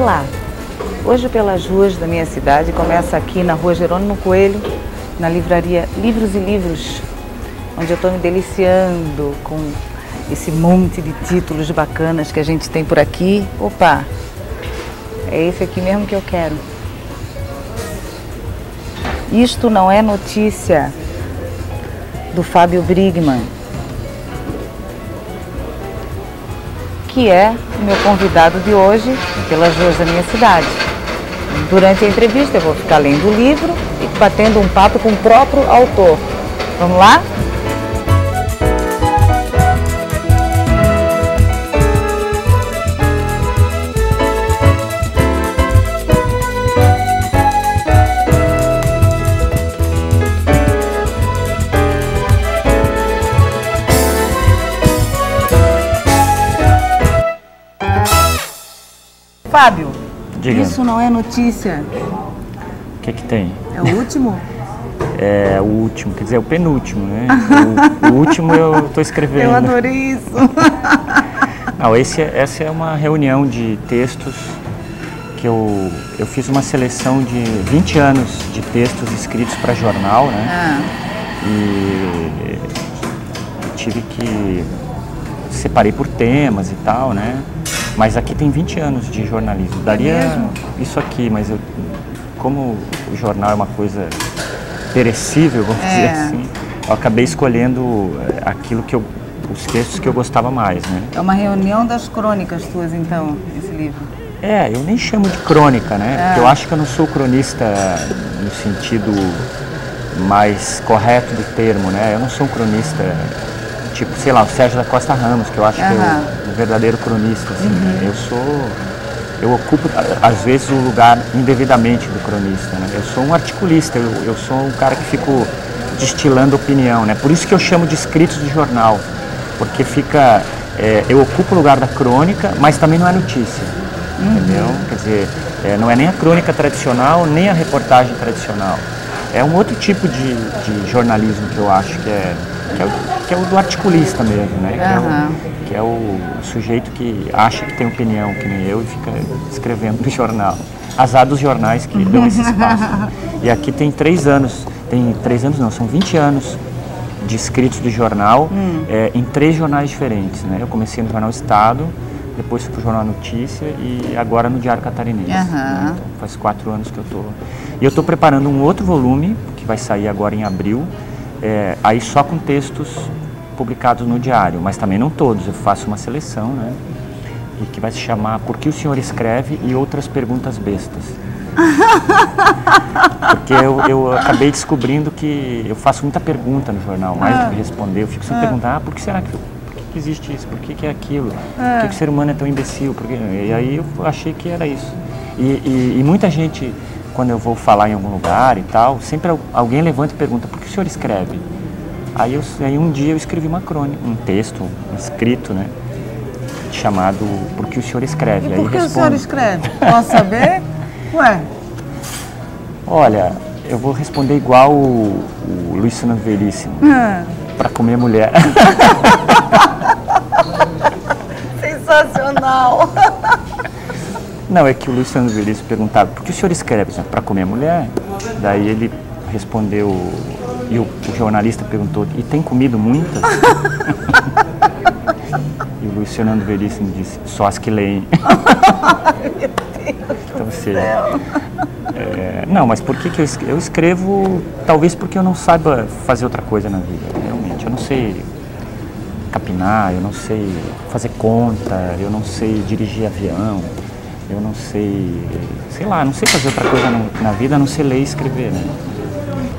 Olá! Hoje pelas ruas da minha cidade, começa aqui na Rua Jerônimo Coelho, na livraria Livros e Livros, onde eu estou me deliciando com esse monte de títulos bacanas que a gente tem por aqui. Opa! É esse aqui mesmo que eu quero. Isto Não É Notícia, do Fábio Brigman, que é o meu convidado de hoje pelas ruas da minha cidade. Durante a entrevista eu vou ficar lendo o livro e batendo um papo com o próprio autor. Vamos lá? Fábio, diga. Isso Não É Notícia. O que tem? É o último? É o último, quer dizer, é o penúltimo, né? O último eu estou escrevendo. Eu adorei isso. Não, essa é uma reunião de textos que eu fiz uma seleção de 20 anos de textos escritos para jornal, né? E tive que... separei por temas e tal, né? Mas aqui tem 20 anos de jornalismo. Daria isso aqui, mas como o jornal é uma coisa perecível, vamos dizer assim, eu acabei escolhendo aquilo que os textos que eu gostava mais, né? É uma reunião das crônicas tuas, então, esse livro? Eu nem chamo de crônica, né? Porque eu acho que eu não sou cronista no sentido mais correto do termo, né? Eu não sou um cronista... tipo, sei lá, o Sérgio da Costa Ramos, que eu acho que é o verdadeiro cronista, assim, né? Eu ocupo, às vezes, o lugar indevidamente do cronista, né? Eu sou um articulista, eu sou um cara que fico destilando opinião, né? Por isso que eu chamo de escritos de jornal, porque fica, eu ocupo o lugar da crônica, mas também não é notícia, entendeu? Quer dizer, não é nem a crônica tradicional, nem a reportagem tradicional. É um outro tipo de jornalismo que eu acho que é o do articulista mesmo, né? Que é o sujeito que acha que tem opinião, que nem eu, e fica escrevendo no jornal. Azar dos jornais que dão esse espaço. E aqui tem 3 anos, não, são 20 anos de escritos do jornal, em 3 jornais diferentes, né? Eu comecei no Jornal Estado, depois fui para o Jornal Notícia e agora no Diário Catarinense. Né? Então, faz 4 anos que eu estou... E eu estou preparando um outro volume, que vai sair agora em abril, aí só com textos publicados no diário, mas também não todos, eu faço uma seleção, né? E que vai se chamar Por que o Senhor Escreve e Outras Perguntas Bestas. Porque eu acabei descobrindo que eu faço muita pergunta no jornal, mais do que responder. Eu fico sempre perguntando, por que será que existe isso? Por que é aquilo? Por que o ser humano é tão imbecil? E aí eu achei que era isso. E muita gente, quando eu vou falar em algum lugar e tal, sempre alguém levanta e pergunta, por que o senhor escreve? Aí um dia eu escrevi uma crônica, um texto, escrito, né, chamado Por que o senhor escreve? E por que o senhor escreve? Posso saber? Ué? Olha, eu vou responder igual o Luiz Fernando Veríssimo, para comer mulher. Sensacional! Não, é que o Luiz Fernando Veríssimo perguntava, por que o senhor escreve? Para comer mulher? Daí ele respondeu, e o jornalista perguntou, e tem comido muitas? E o Luiz Fernando Veríssimo disse, só as que leem. Meu Deus então, não, mas por que eu escrevo? Talvez porque eu não saiba fazer outra coisa na vida, realmente. Eu não sei capinar, eu não sei fazer conta, eu não sei dirigir avião, eu não sei lá, não sei fazer outra coisa na vida, a não ser ler e escrever, né?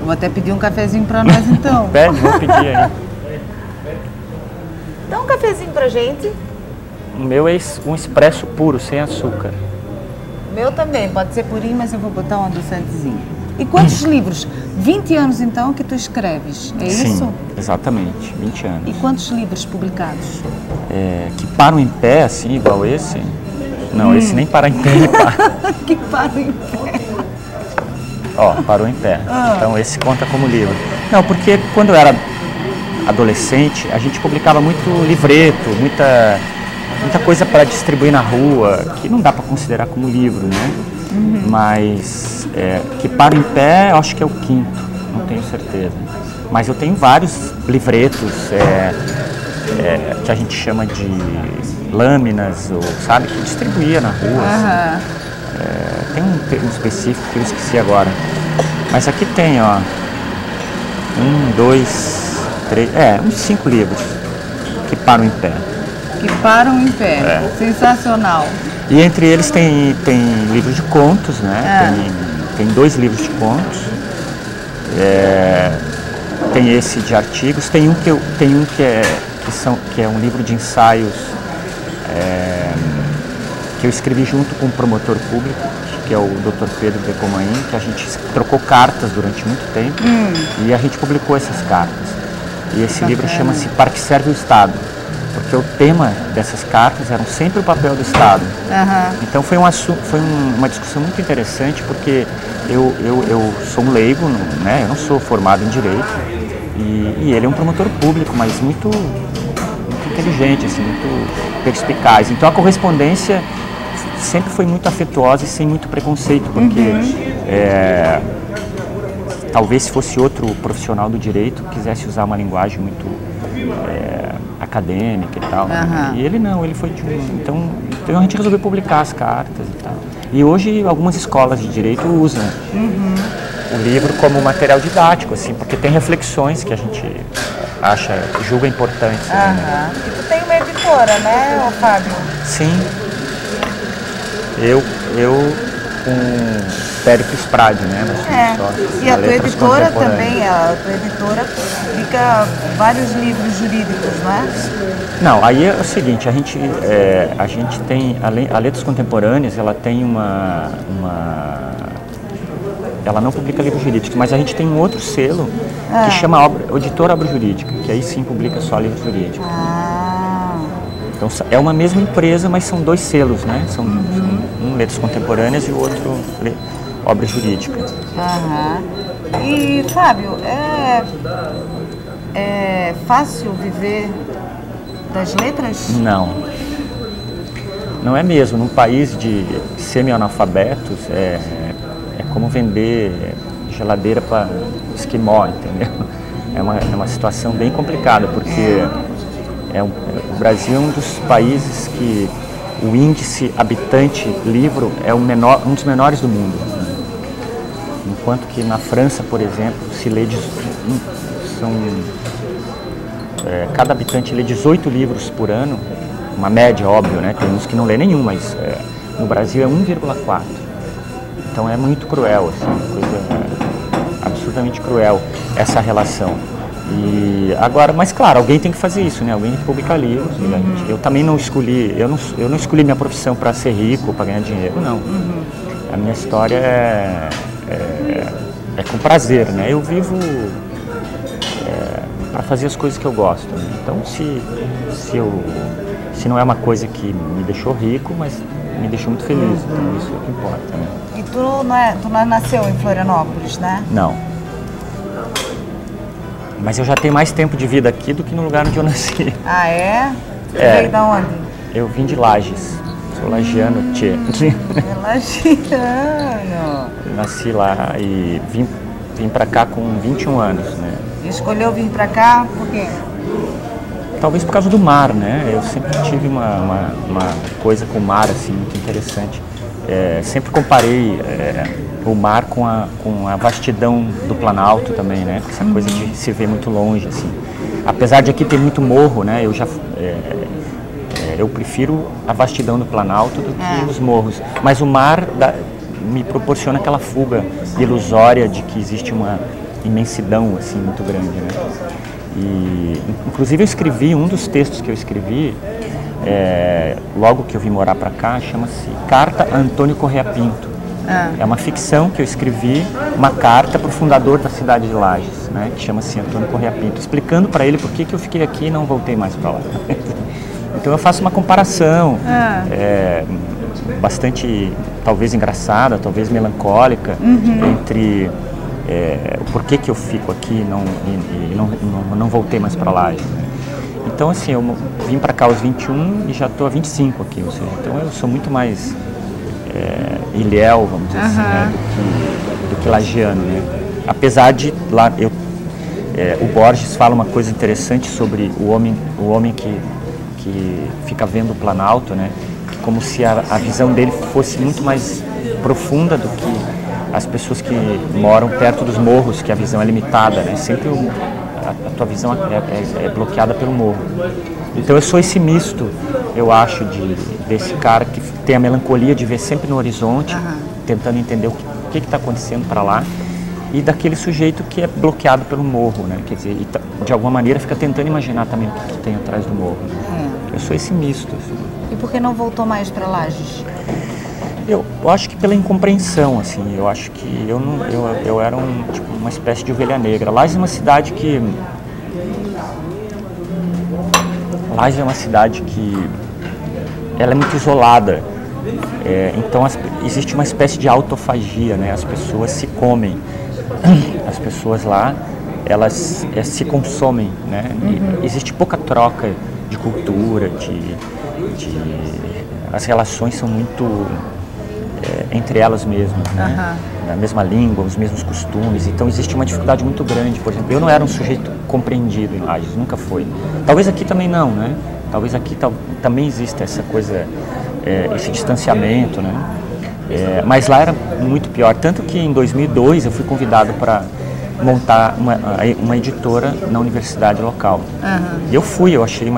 Vou até pedir um cafezinho pra nós, então. Pede, vou pedir aí. Dá um cafezinho pra gente. O meu é um expresso puro, sem açúcar. O meu também, pode ser purinho, mas eu vou botar um adoçantezinho. E quantos livros? 20 anos, então, que tu escreves, é isso? Sim, exatamente, 20 anos. E quantos livros publicados? Que param em pé, assim, igual esse? Não, esse nem para em pé, ele para. Que param em pé. Ó, parou em pé. Então esse conta como livro. Não, porque quando eu era adolescente, a gente publicava muito livreto, muita muita coisa para distribuir na rua, que não dá para considerar como livro, né? Mas Que Paro em Pé, eu acho que é o quinto, não tenho certeza. Mas eu tenho vários livretos que a gente chama de lâminas, ou, sabe, que distribuía na rua. Assim. Tem um termo específico que eu esqueci agora. Mas aqui tem, ó, 1, 2, 3, uns 5 livros que param em pé. Que param em pé, sensacional. E entre eles tem livros de contos, né? Tem 2 livros de contos. Tem esse de artigos, tem um que é um livro de ensaios que eu escrevi junto com um promotor público, que é o Dr. Pedro Decomain, que a gente trocou cartas durante muito tempo e a gente publicou essas cartas. E esse livro chama-se Para que Serve o Estado? Porque o tema dessas cartas era sempre o papel do Estado. Então foi uma discussão muito interessante, porque eu sou um leigo, né? Eu não sou formado em Direito, e ele é um promotor público, mas muito inteligente, assim, muito perspicaz. Então a correspondência sempre foi muito afetuosa e sem muito preconceito, porque talvez se fosse outro profissional do direito quisesse usar uma linguagem muito acadêmica e tal. E ele não, ele foi de então a gente resolveu publicar as cartas e tal. E hoje algumas escolas de direito usam o livro como material didático, assim, porque tem reflexões que a gente julga importantes. Né? E tu tem uma editora, né, Fábio? Sim. Eu com Péricles Prade, né? E a tua editora também, a tua editora publica vários livros jurídicos, não é? Não, aí é o seguinte, a gente tem, a Letras Contemporâneas, ela tem ela não publica livros jurídicos, mas a gente tem um outro selo que chama Editora Obra Jurídica, que aí sim publica só livros jurídicos. Então é uma mesma empresa, mas são 2 selos, né? São um Letras Contemporâneas e o outro Obra Jurídica. E, Fábio, é fácil viver das letras? Não. Não é mesmo. Num país de semi-analfabetos, é como vender geladeira para esquimó, entendeu? É uma situação bem complicada, porque o Brasil é um dos países que o índice habitante-livro é um dos menores do mundo. Enquanto que na França, por exemplo, se lê cada habitante lê 18 livros por ano, uma média, óbvio, né? Tem uns que não lê nenhum, mas no Brasil é 1,4. Então é muito cruel, assim, uma coisa absurdamente cruel essa relação. E agora, mas claro, alguém tem que fazer isso, né? Alguém tem que publicar livros. Eu também não escolhi, eu não escolhi minha profissão para ser rico, para ganhar dinheiro, não. A minha história é com prazer, né? Eu vivo para fazer as coisas que eu gosto, né? Então, se não é uma coisa que me deixou rico, mas me deixou muito feliz, então isso é o que importa, né? E tu não nasceu em Florianópolis, né? Não. Mas eu já tenho mais tempo de vida aqui do que no lugar onde eu nasci. Ah, é? Tu veio da onde? Eu vim de Lages. Sou lagiano, tchê. Lagiano. Nasci lá e vim pra cá com 21 anos, né? Escolheu vir pra cá por quê? Talvez por causa do mar, né? Eu sempre tive uma coisa com o mar, assim, muito interessante. Sempre comparei o mar com a vastidão do Planalto também, né? Essa coisa de se ver muito longe, assim. Apesar de aqui ter muito morro, né? Eu prefiro a vastidão do Planalto do que os morros. Mas o mar me proporciona aquela fuga ilusória de que existe uma imensidão, assim, muito grande, né? E, inclusive, eu escrevi, um dos textos que eu escrevi, logo que eu vim morar para cá, chama-se Carta a Antônio Corrêa Pinto. É uma ficção que eu escrevi, uma carta para o fundador da cidade de Lages, né, que chama-se Antônio Corrêa Pinto, explicando para ele por que eu fiquei aqui e não voltei mais para lá. Então eu faço uma comparação bastante, talvez engraçada, talvez melancólica, entre o porquê que eu fico aqui e não voltei mais para Lages, né? Então, assim, eu vim para cá aos 21 e já estou há 25 aqui, ou seja, então eu sou muito mais ilhéu, vamos dizer assim, né, do que lagiano, né? Apesar de lá, o Borges fala uma coisa interessante sobre o homem que fica vendo o Planalto, né? Como se a visão dele fosse muito mais profunda do que as pessoas que moram perto dos morros, que a visão é limitada, né? Sempre a tua visão é bloqueada pelo morro. Então eu sou esse misto, eu acho, desse cara que tem a melancolia de ver sempre no horizonte, tentando entender o que está acontecendo para lá, e daquele sujeito que é bloqueado pelo morro, né? Quer dizer, de alguma maneira fica tentando imaginar também o que tem atrás do morro. Né? Eu sou esse misto. Assim. E por que não voltou mais para Lages? Eu acho que pela incompreensão, assim, eu acho que eu era uma espécie de ovelha negra. Lages é uma cidade que ela é muito isolada, então existe uma espécie de autofagia, né? As pessoas se comem, as pessoas lá, elas se consomem, né? E existe pouca troca de cultura, as relações são muito entre elas mesmas, né? Na mesma língua, os mesmos costumes, então existe uma dificuldade muito grande. Por exemplo, eu não era um sujeito compreendido em Lages, nunca foi. Talvez aqui também não, né? Talvez aqui também exista essa coisa, esse distanciamento, né? Mas lá era muito pior, tanto que em 2002 eu fui convidado para montar uma editora na universidade local. E eu fui, eu achei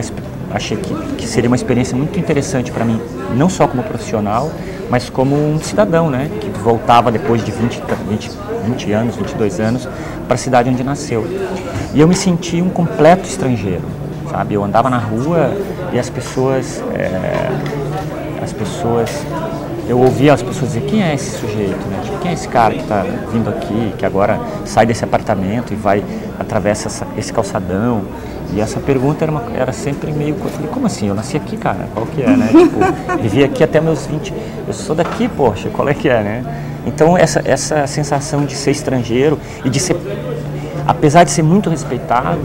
que seria uma experiência muito interessante para mim, não só como profissional, mas como um cidadão, né, que voltava depois de 20 anos, 22 anos, para a cidade onde nasceu. E eu me senti um completo estrangeiro, sabe? Eu andava na rua e as pessoas, eu ouvia as pessoas dizer, quem é esse sujeito, né? Tipo, quem é esse cara que está vindo aqui, que agora sai desse apartamento e atravessa esse calçadão? E essa pergunta era sempre meio... Eu falei, como assim? Eu nasci aqui, cara? Qual que é, né? Tipo, vivi aqui até meus 20... Eu sou daqui, poxa, qual é que é, né? Então, essa sensação de ser estrangeiro e de ser... Apesar de ser muito respeitado,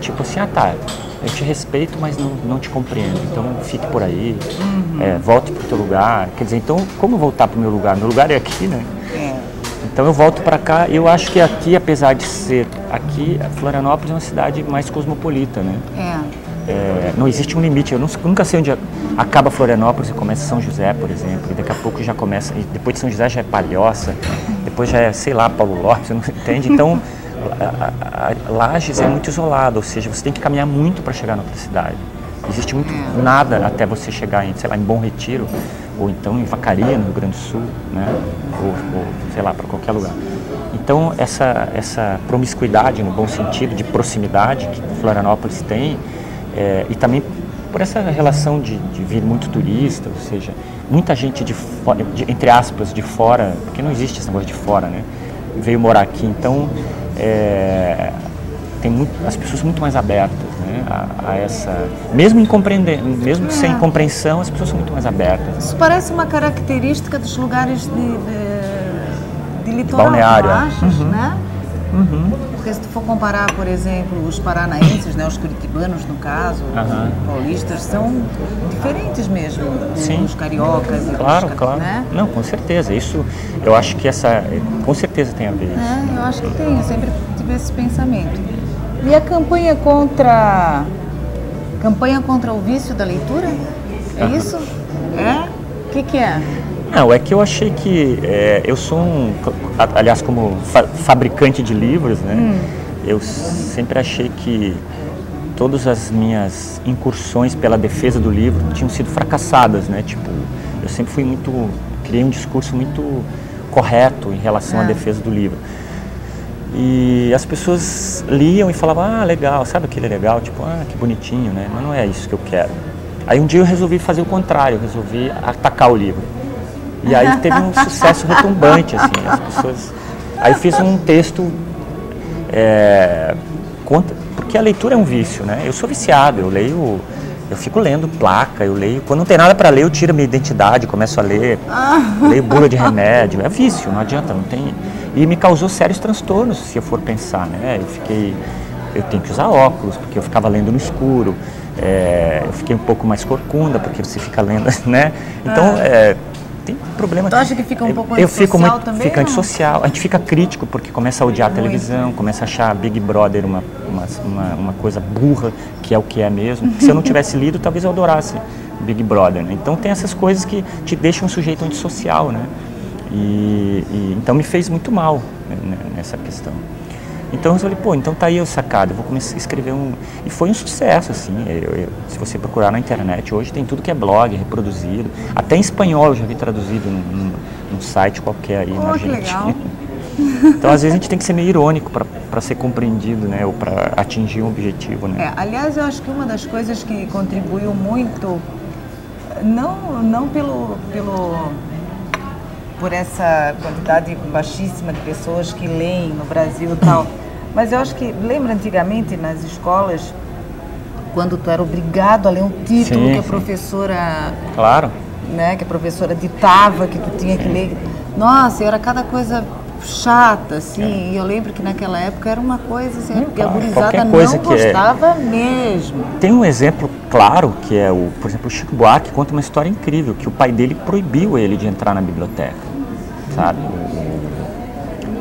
tipo assim, tá, eu te respeito, mas não te compreendo. Então, fique por aí, volte para o teu lugar. Quer dizer, então, como voltar para o meu lugar? Meu lugar é aqui, né? Então eu volto para cá, eu acho que aqui, apesar de ser aqui, Florianópolis é uma cidade mais cosmopolita, né? Não existe um limite, eu nunca sei onde acaba Florianópolis e começa São José, por exemplo, e daqui a pouco já começa, e depois de São José já é Palhoça, depois já é, sei lá, Paulo Lopes, você não entende? Então, Lages é muito isolado, ou seja, você tem que caminhar muito para chegar na outra cidade. Existe muito nada até você chegar em, sei lá, em Bom Retiro, ou então em Vacaria, no Rio Grande do Sul, né? Ou sei lá, para qualquer lugar. Então, essa promiscuidade, no bom sentido, de proximidade que Florianópolis tem, e também por essa relação de vir muito turista, ou seja, muita gente entre aspas, de fora, porque não existe essa coisa de fora, né? Veio morar aqui, então tem as pessoas muito mais abertas, né, a essa, mesmo sem compreensão, as pessoas são muito mais abertas. Isso parece uma característica dos lugares de litoral, balneário, Lages, né? Porque se tu for comparar, por exemplo, os paranaenses, né, os curitibanos no caso, os paulistas, são diferentes mesmo dos cariocas e claro, né? Não, com certeza, isso eu acho que com certeza tem a ver isso. Eu acho que tem, eu sempre tive esse pensamento. E a campanha contra o vício da leitura? É isso? O que é? Não, é que eu achei que eu sou aliás, como fabricante de livros, né? Eu sempre achei que todas as minhas incursões pela defesa do livro tinham sido fracassadas, né? Tipo, eu sempre criei um discurso muito correto em relação à defesa do livro. E as pessoas liam e falavam, legal, sabe aquele legal? Tipo, que bonitinho, né? Mas não é isso que eu quero. Aí um dia eu resolvi fazer o contrário, eu resolvi atacar o livro. E aí teve um sucesso retumbante, assim, as pessoas... Aí fiz um texto, porque a leitura é um vício, né? Eu sou viciado, eu fico lendo placa, eu leio... Quando não tem nada para ler, eu tiro minha identidade, começo a ler, leio bula de remédio, é vício, não adianta, não tem... E me causou sérios transtornos, se eu for pensar, né? Eu fiquei eu tenho que usar óculos, porque eu ficava lendo no escuro, eu fiquei um pouco mais corcunda, porque você fica lendo, né? Então, tem problema. Tu acha que fica um pouco eu fico antissocial muito, também? Fica antissocial, a gente fica crítico, porque começa a odiar a televisão, começa a achar Big Brother uma coisa burra, que é o que é mesmo. Se eu não tivesse lido, talvez eu adorasse Big Brother, né? Então tem essas coisas que te deixam um sujeito antissocial, né? Então me fez muito mal, né, nessa questão. Então eu falei, pô, então tá aí eu sacado, eu vou começar a escrever E foi um sucesso, assim, se você procurar na internet, hoje tem tudo que é blog, reproduzido, até em espanhol eu já vi traduzido num site qualquer aí na Argentina. Então às vezes a gente tem que ser meio irônico para ser compreendido, né, ou para atingir um objetivo, né. Aliás, eu acho que uma das coisas que contribuiu muito, não por essa quantidade baixíssima de pessoas que leem no Brasil e tal, mas eu acho que, lembra antigamente nas escolas, quando tu era obrigado a ler um título que a professora... Claro. Né, que a professora ditava, que tu tinha que ler. Nossa, era cada coisa chata, assim, e eu lembro que naquela época era uma coisa assim, que a gurizada não gostava mesmo. Tem um exemplo claro, que é, por exemplo, o Chico Buarque conta uma história incrível, que o pai dele proibiu ele de entrar na biblioteca, sabe?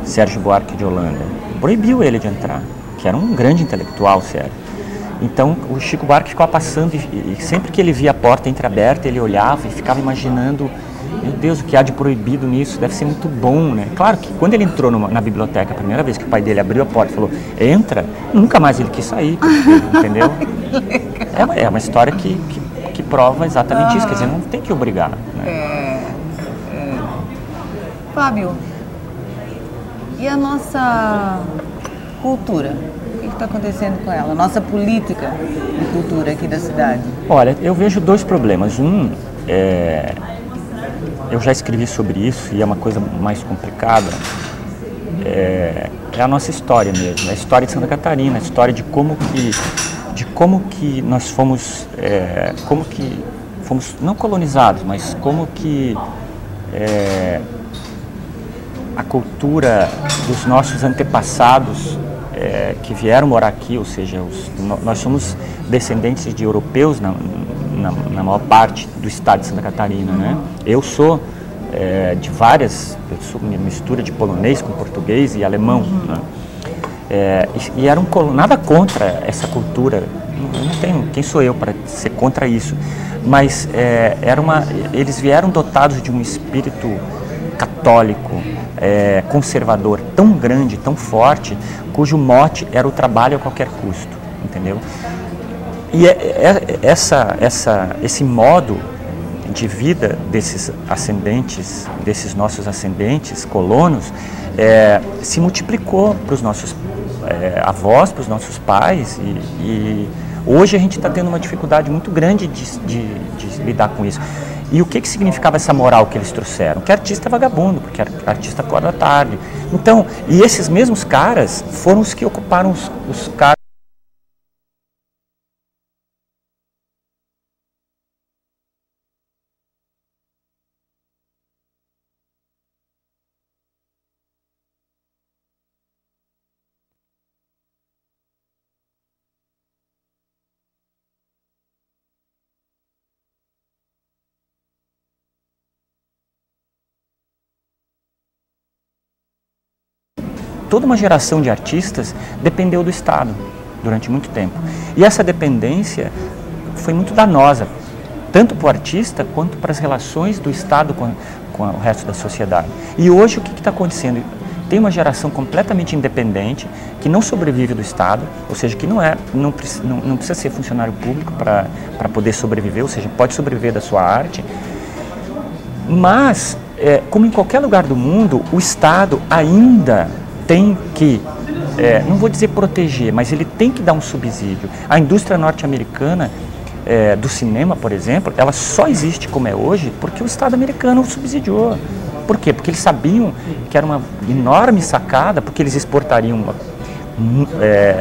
O Sérgio Buarque de Holanda proibiu ele de entrar, que era um grande intelectual, Sérgio. Então o Chico Buarque ficava passando e sempre que ele via a porta entreaberta, ele olhava e ficava imaginando, meu Deus, o que há de proibido nisso, deve ser muito bom, né? Claro que quando ele entrou na biblioteca, a primeira vez que o pai dele abriu a porta e falou, entra, nunca mais ele quis sair, porque, entendeu? É uma história que prova exatamente isso, quer dizer, não tem que obrigar, né? Fábio, e a nossa cultura? O que está acontecendo com ela? A nossa política de cultura aqui da cidade? Olha, eu vejo dois problemas. Eu já escrevi sobre isso e é uma coisa mais complicada. É a nossa história mesmo, a história de Santa Catarina, a história de como que nós fomos, não colonizados, mas como que a cultura dos nossos antepassados que vieram morar aqui, ou seja, nós somos descendentes de europeus na maior parte do estado de Santa Catarina, né? Eu sou eu sou uma mistura de polonês com português e alemão, né? E era nada contra essa cultura, não tenho, quem sou eu para ser contra isso, mas eles vieram dotados de um espírito católico, conservador tão grande, tão forte, cujo mote era o trabalho a qualquer custo, entendeu? E esse modo de vida desses nossos ascendentes colonos, se multiplicou para os nossos avós, para os nossos pais, e hoje a gente está tendo uma dificuldade muito grande de lidar com isso. E o que significava essa moral que eles trouxeram? Que artista é vagabundo, porque artista acorda tarde. Então, e esses mesmos caras foram os que ocuparam os cargos. Toda uma geração de artistas dependeu do Estado durante muito tempo. E essa dependência foi muito danosa, tanto para o artista quanto para as relações do Estado com o resto da sociedade. E hoje o que está acontecendo? Tem uma geração completamente independente, que não sobrevive do Estado, ou seja, que não precisa ser funcionário público para poder sobreviver, ou seja, pode sobreviver da sua arte. Mas, como em qualquer lugar do mundo, o Estado ainda tem que, não vou dizer proteger, mas ele tem que dar um subsídio. A indústria norte-americana do cinema, por exemplo, ela só existe como é hoje porque o Estado americano subsidiou. Por quê? Porque eles sabiam que era uma enorme sacada, porque eles exportariam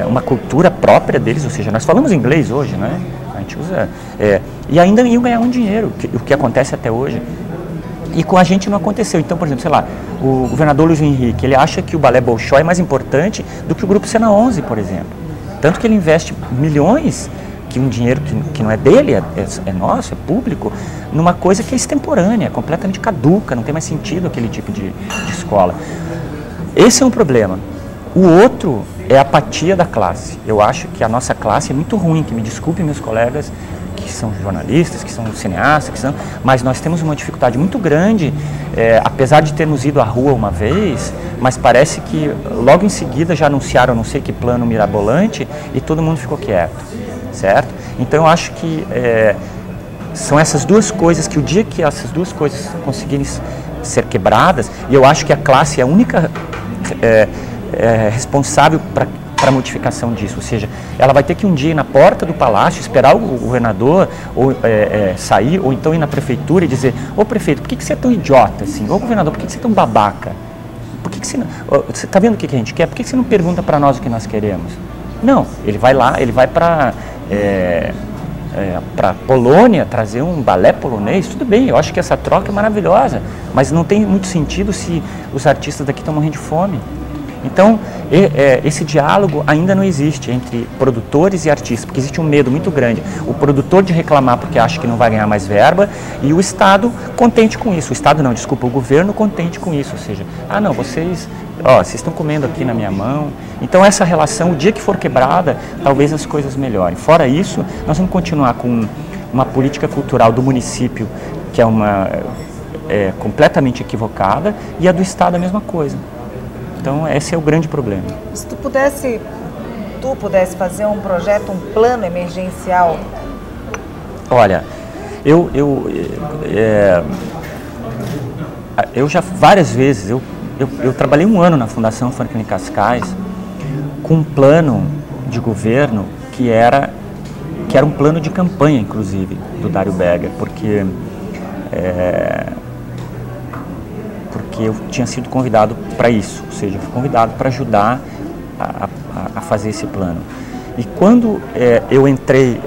uma cultura própria deles, ou seja, nós falamos inglês hoje, né? A gente usa, e ainda iam ganhar um dinheiro, o que acontece até hoje. E com a gente não aconteceu. Então, por exemplo, sei lá, o governador Luiz Henrique, ele acha que o balé Bolshoi é mais importante do que o grupo Cena 11, por exemplo. Tanto que ele investe milhões, que um dinheiro que não é dele, é nosso, é público, numa coisa que é extemporânea, completamente caduca, não tem mais sentido aquele tipo de escola. Esse é um problema. O outro é a apatia da classe. Eu acho que a nossa classe é muito ruim, que me desculpem meus colegas que são jornalistas, que são cineastas, mas nós temos uma dificuldade muito grande, apesar de termos ido à rua uma vez, mas parece que logo em seguida já anunciaram não sei que plano mirabolante e todo mundo ficou quieto, certo? Então eu acho que são essas duas coisas que o dia que essas duas coisas conseguirem ser quebradas, e eu acho que a classe é a única responsável para a modificação disso, ou seja, ela vai ter que um dia ir na porta do palácio, esperar o governador ou sair, ou então ir na prefeitura e dizer: ô prefeito, por que você é tão idiota assim? Ô governador, por que você é tão babaca? Por que você não... Você está vendo o que a gente quer? Por que você não pergunta para nós o que nós queremos? Não, ele vai lá, ele vai para Polônia trazer um balé polonês, tudo bem, eu acho que essa troca é maravilhosa, mas não tem muito sentido se os artistas daqui estão morrendo de fome. Então, esse diálogo ainda não existe entre produtores e artistas, porque existe um medo muito grande. O produtor de reclamar porque acha que não vai ganhar mais verba, e o Estado contente com isso. O Estado não, desculpa, o governo contente com isso. Ou seja, não, vocês estão comendo aqui na minha mão. Então, essa relação, o dia que for quebrada, talvez as coisas melhorem. Fora isso, nós vamos continuar com uma política cultural do município, que é completamente equivocada, e a do Estado a mesma coisa. Então, esse é o grande problema. Se tu pudesse fazer um projeto, um plano emergencial? Olha, eu já várias vezes, eu trabalhei um ano na Fundação Franklin Cascais com um plano de governo que era um plano de campanha, inclusive, do Dário Berger, porque eu tinha sido convidado para isso, ou seja, eu fui convidado para ajudar a fazer esse plano. E quando eu entrei,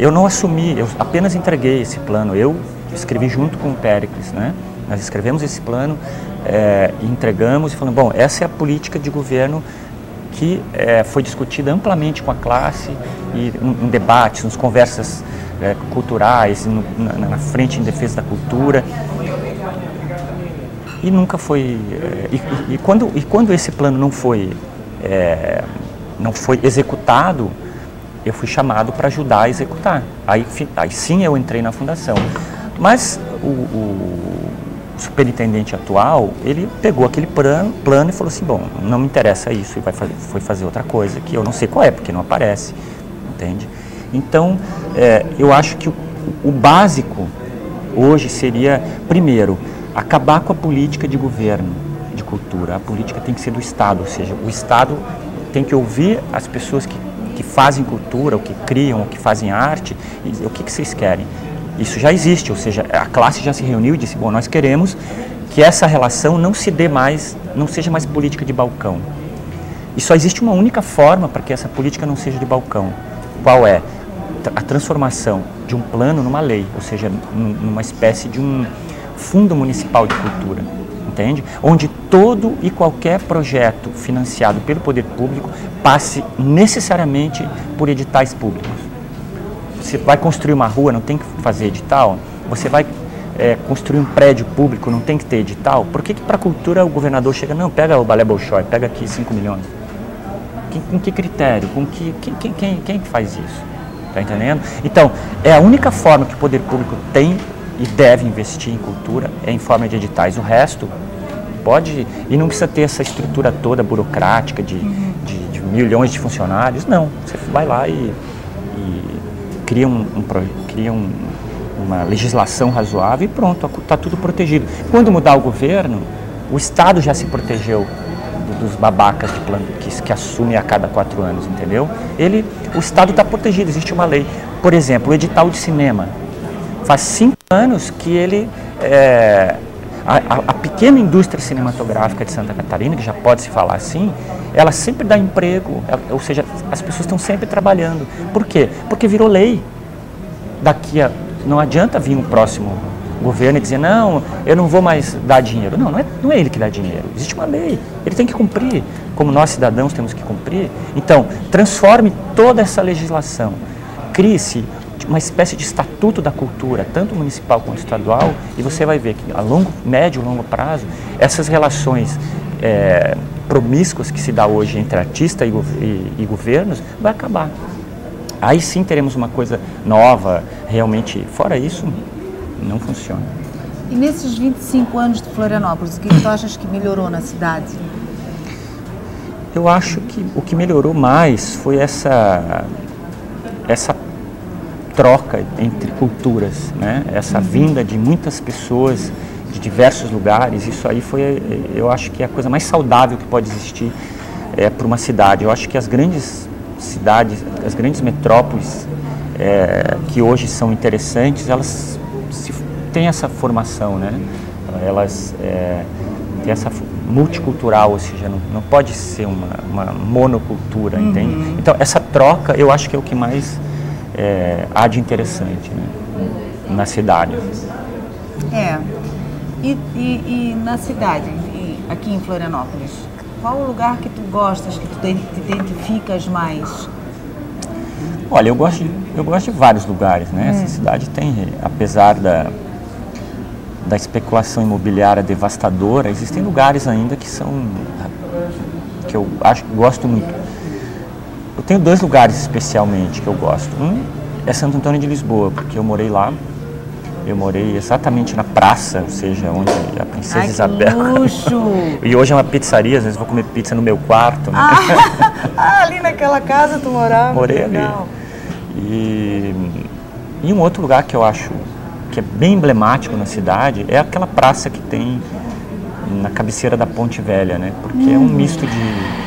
eu não assumi, eu apenas entreguei esse plano, eu escrevi junto com o Péricles, né? Nós escrevemos esse plano e entregamos e falamos, bom, essa é a política de governo que foi discutida amplamente com a classe e em debates, nas conversas culturais, na frente em defesa da cultura. E nunca foi... quando esse plano não foi executado, eu fui chamado para ajudar a executar. Aí sim eu entrei na fundação. Mas o superintendente atual, ele pegou aquele plano e falou assim, bom, não me interessa isso, e foi fazer outra coisa, que eu não sei qual é, porque não aparece, entende? Então, eu acho que o básico hoje seria, primeiro, acabar com a política de governo de cultura. A política tem que ser do Estado, ou seja, o Estado tem que ouvir as pessoas que fazem cultura, ou que criam, ou que fazem arte, e dizer, o que vocês querem? Isso já existe, ou seja, a classe já se reuniu e disse, bom, nós queremos que essa relação não se dê mais, não seja mais política de balcão. E só existe uma única forma para que essa política não seja de balcão. Qual é? A transformação de um plano numa lei, ou seja, numa espécie de um Fundo Municipal de Cultura, entende? Onde todo e qualquer projeto financiado pelo poder público passe necessariamente por editais públicos. Você vai construir uma rua, não tem que fazer edital? Você vai construir um prédio público, não tem que ter edital? Por que para a cultura o governador chega, não, pega o Balé Bolshoi, pega aqui 5 milhões? Com que critério? Quem faz isso? Tá entendendo? Então, é a única forma que o poder público tem e deve investir em cultura é em forma de editais. O resto pode, e não precisa ter essa estrutura toda burocrática de milhões de funcionários, não. Você vai lá e cria uma legislação razoável e pronto, está tudo protegido. Quando mudar o governo, o Estado já se protegeu dos babacas de plano que assume a cada 4 anos, entendeu? O Estado está protegido, existe uma lei. Por exemplo, o edital de cinema. Faz 5 anos que a pequena indústria cinematográfica de Santa Catarina, que já pode se falar assim, ela sempre dá emprego, ou seja, as pessoas estão sempre trabalhando. Por quê? Porque virou lei. Não adianta vir um próximo governo e dizer, não, eu não vou mais dar dinheiro. Não é ele que dá dinheiro, existe uma lei, ele tem que cumprir. como nós cidadãos temos que cumprir. Então, transforme toda essa legislação, crie-se uma espécie de estatuto da cultura, tanto municipal quanto estadual, e você vai ver que a médio e longo prazo, essas relações promíscuas que se dá hoje entre artista e governos, vai acabar. Aí sim teremos uma coisa nova, realmente, fora isso, não funciona. E nesses 25 anos de Florianópolis, o que tu achas que melhorou na cidade? Eu acho que o que melhorou mais foi essa troca entre culturas, né? Essa vinda de muitas pessoas de diversos lugares. Isso aí foi, eu acho que é a coisa mais saudável que pode existir para uma cidade. Eu acho que as grandes cidades, as grandes metrópoles que hoje são interessantes, elas têm essa formação, né? Elas têm essa multicultural, ou seja, não pode ser uma monocultura, entende? Então, essa troca, eu acho que é o que mais há de interessante, né, na cidade. E na cidade, aqui em Florianópolis, qual o lugar que tu gostas, que tu te identificas mais? Olha, eu gosto de vários lugares, né? Essa cidade tem, apesar da especulação imobiliária devastadora, existem lugares ainda que eu acho que gosto muito. Eu tenho 2 lugares especialmente que eu gosto. Um é Santo Antônio de Lisboa, porque eu morei lá. Eu morei exatamente na praça, ou seja, onde a Princesa Isabel... luxo! E hoje é uma pizzaria, às vezes vou comer pizza no meu quarto, né? Ali naquela casa tu morava? Morei ali. E um outro lugar que eu acho que é bem emblemático na cidade é aquela praça que tem na cabeceira da Ponte Velha, né? Porque é um misto de